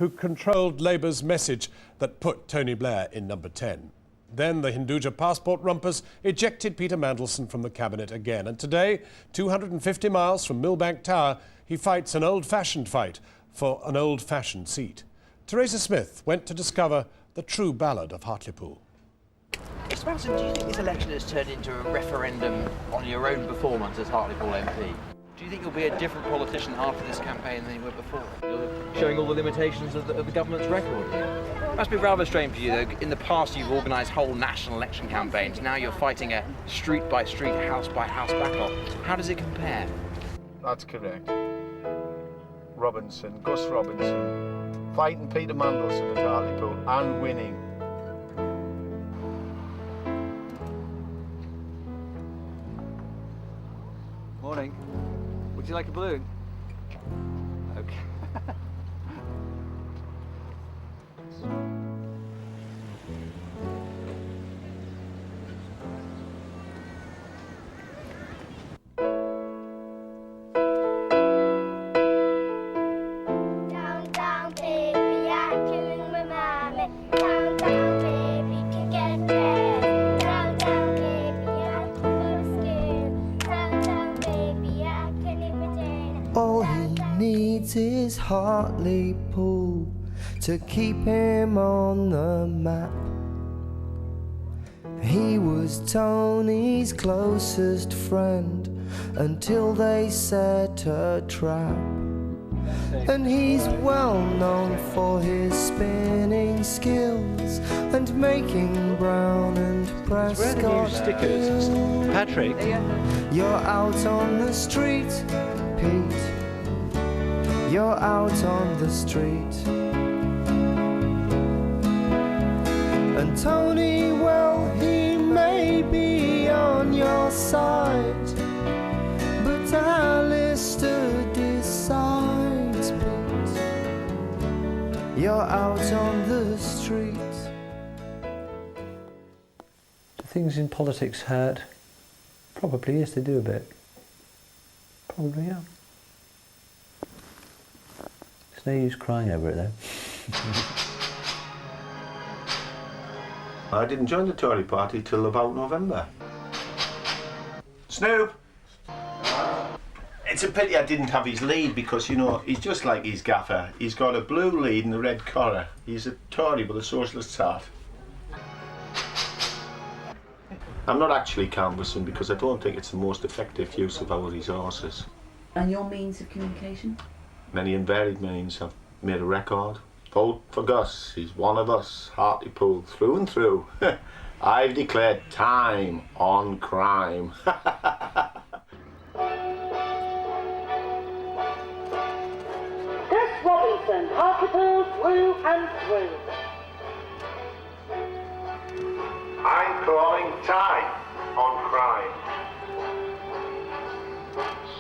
who controlled Labour's message that put Tony Blair in number 10. Then the Hinduja passport rumpers ejected Peter Mandelson from the cabinet again. And today, 250 miles from Millbank Tower, he fights an old-fashioned fight for an old-fashioned seat. Teresa Smith went to discover the true ballad of Hartlepool. Mr. Mandelson, do you think this election has turned into a referendum on your own performance as Hartlepool MP? Do you think you'll be a different politician after this campaign than you were before? You're showing all the limitations of the government's record here. It must be rather strange for you, though. In the past, you've organised whole national election campaigns. Now you're fighting a street-by-street, house-by-house battle. How does it compare? That's correct. Robinson, GUS Robinson, fighting Peter Mandelson at Hartlepool and winning. Morning. Would you like a balloon? Okay. Down, down, baby, I can remind me. Down, down, baby, can get dressed. Down, down, baby, I can go to school. Down, down, baby, I can entertain. All he needs is Hartlepool to keep him on the map. He was Tony's closest friend until they set a trap. And he's well known for his spinning skills and making Brown and Prescott stickers. ill. Patrick. You're out on the street, Pete. You're out on the street. And Tony, well, he may be on your side, but Alistair decides, Pete. You're out on the street. Do things in politics hurt? Probably, yes, they do a bit. Probably, yeah. There's no use crying over it, though. I didn't join the Tory party till about November. Snoop! It's a pity I didn't have his lead because, you know, he's just like his gaffer. He's got a blue lead and a red collar. He's a Tory with a socialist heart. I'm not actually canvassing because I don't think it's the most effective use of our resources. And your means of communication? Many and varied means. I've made a record. Vote for Gus, he's one of us, Hartlepool through and through. I've declared time on crime. Gus Robinson, Hartlepool through and through. I'm calling time on crime.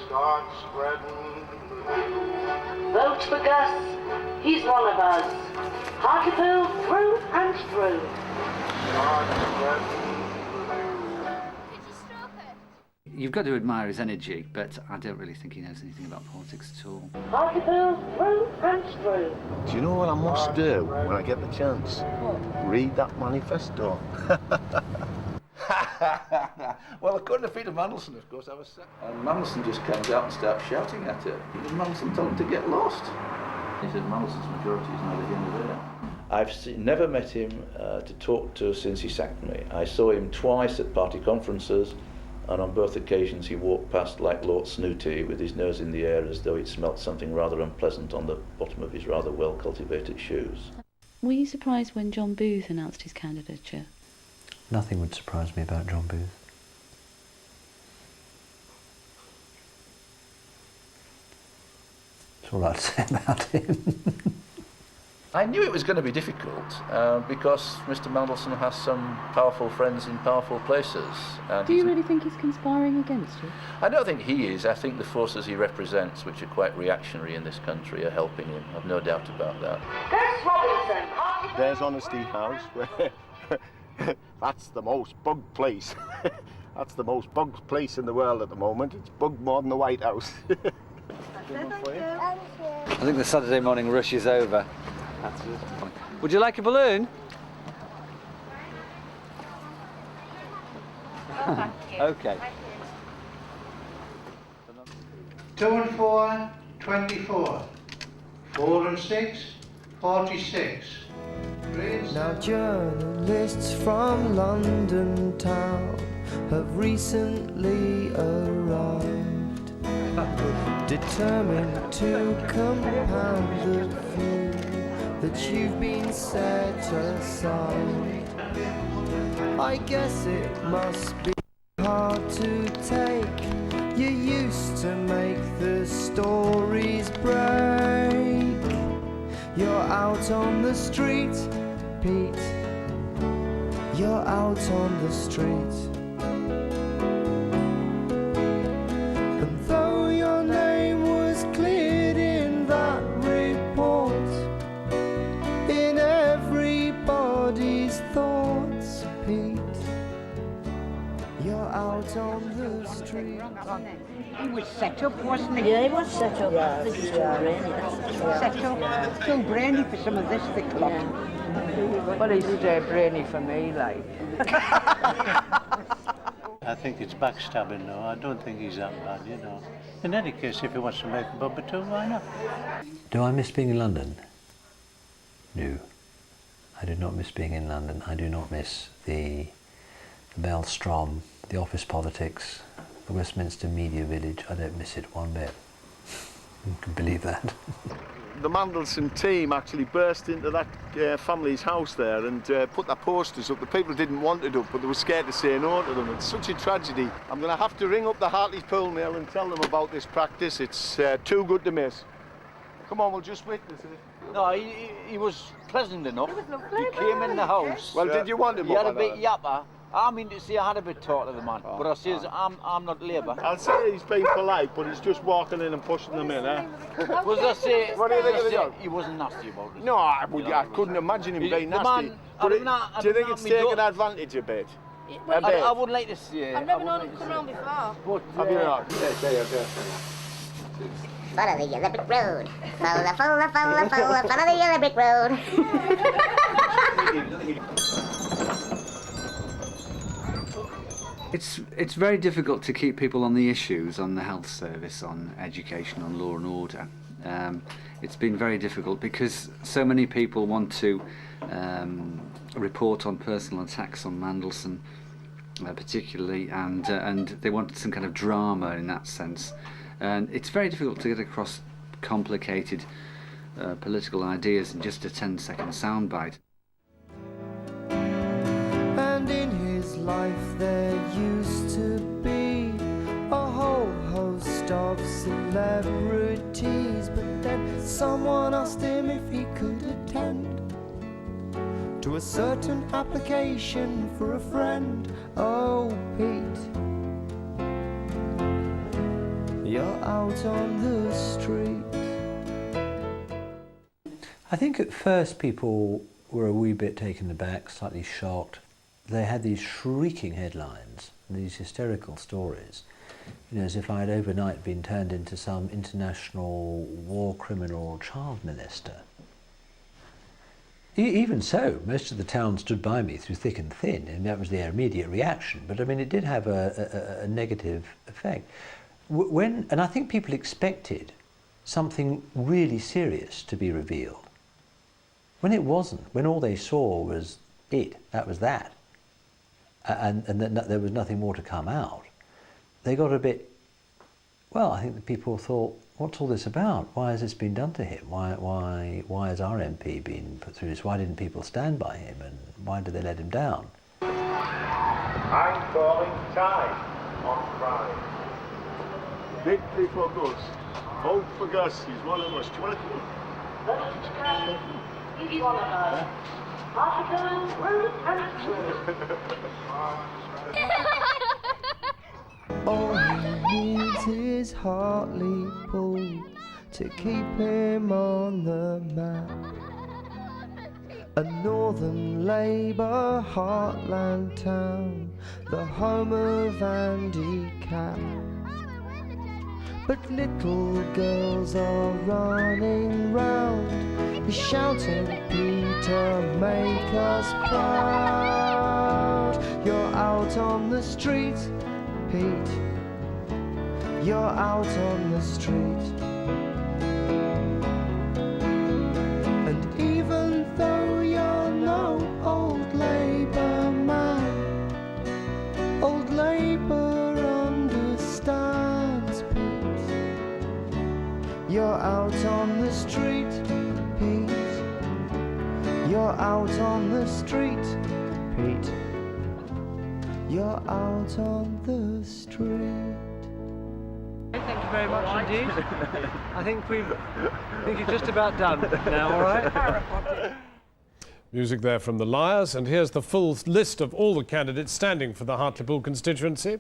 Start spreading the news. Vote for Gus, he's one of us. Hartlepool through and through. Start spreading the news. You've got to admire his energy, but I don't really think he knows anything about politics at all. Hartlepool through and through. Do you know what I must do when I get the chance? Read that manifesto. Well, according to Peter Mandelson, of course, I was sick. And Mandelson just comes out and starts shouting at her. Mandelson told him to get lost. He said Mandelson's majority is neither here nor there. I've never met him to talk to since he sacked me. I saw him twice at party conferences, and on both occasions he walked past like Lord Snooty with his nose in the air as though he'd smelt something rather unpleasant on the bottom of his rather well-cultivated shoes. Were you surprised when John Booth announced his candidature? Nothing would surprise me about John Booth. That's all I'd say about him. I knew it was going to be difficult because Mr. Mandelson has some powerful friends in powerful places. And Do you really think he's conspiring against you? I don't think he is. I think the forces he represents, which are quite reactionary in this country, are helping him. I've no doubt about that. Gus Robinson, There's Honesty House, where that's the most bugged place. That's the most bugged place in the world at the moment. It's bugged more than the White House. Thank you. I think the Saturday morning rush is over. That's it. Would you like a balloon? Okay. 2 and 4, 24. 4 and 6, 46. Now journalists from London town have recently arrived, determined to compound the view that you've been set aside. I guess it must be hard to take. You used to make the stories break. You're out on the street, Pete. You're out on the street. And though your name was cleared in that report, in everybody's thoughts, Pete, you're out on the street. He was set up, wasn't he? Yeah, he was set up. Yeah, I think he's too brainy. Set up. Too brainy for some of this thick lot. Well, he's brainy for me, like. I think it's backstabbing, though. I don't think he's that bad, you know. In any case, if he wants to make a bumper too, why not? Do I miss being in London? No. I do not miss being in London. I do not miss the Maelstrom, the office politics, the Westminster media village. I don't miss it one bit. You can believe that. The Mandelson team actually burst into that family's house there and put their posters up. The people didn't want it up, but they were scared to say no to them. It's such a tragedy. I'm going to have to ring up the Hartlepool Mail and tell them about this practice. It's too good to miss. Come on, we'll just witness it. No, he was pleasant enough. He came in the house. Well, did you want him? He had a bit yapper. I mean, see, I had a bit talk to the man, but I says, I'm not Labour. I'll say he's been polite, but he's just walking in and pushing them in, eh? Was I say, what do you think of the dog? He wasn't nasty about it. No, I couldn't imagine him being nasty. Do you think it's taking advantage a bit? I wouldn't like to say. I've never known him come round before. But, have you not? Follow the yellow brick road. Follow, follow the yellow brick road. It's very difficult to keep people on the issues, on the health service, on education, on law and order. It's been very difficult because so many people want to report on personal attacks on Mandelson, particularly, and they want some kind of drama in that sense. And it's very difficult to get across complicated political ideas in just a 10-second soundbite. And in his life there used to be a whole host of celebrities, but then someone asked him if he could attend to a certain application for a friend. Oh, Pete, you're out on the street. I think at first people were a wee bit taken aback, slightly shocked. They had these shrieking headlines, these hysterical stories, you know, as if I had overnight been turned into some international war criminal or child molester. Even so, most of the town stood by me through thick and thin, and that was their immediate reaction. But I mean, it did have a negative effect. And I think people expected something really serious to be revealed. When it wasn't, when all they saw was that was that, and that there was nothing more to come out, they got a bit, well, I think the people thought, what's all this about? Why has this been done to him? Why has our MP been put through this? Why didn't people stand by him, and why did they let him down? I'm calling time on crime. Victory for Gus. Vote for Gus. He's one of us. Do you want to come? He's one of us. Hartlepool, root and All he needs is Hartlepool to keep him on the map. A northern Labour heartland town, the home of Andy Cap. but little girls are running round, shouting, Peter, make us proud. You're out on the street, Pete. You're out on the street. And even though you're no old Labour man, old Labour understands, Pete. You're out on the street, Pete. You're out on the street, Pete. You're out on the street. Thank you very much indeed. I think it's just about done now, all right? Music there from the Liars, and here's the full list of all the candidates standing for the Hartlepool constituency.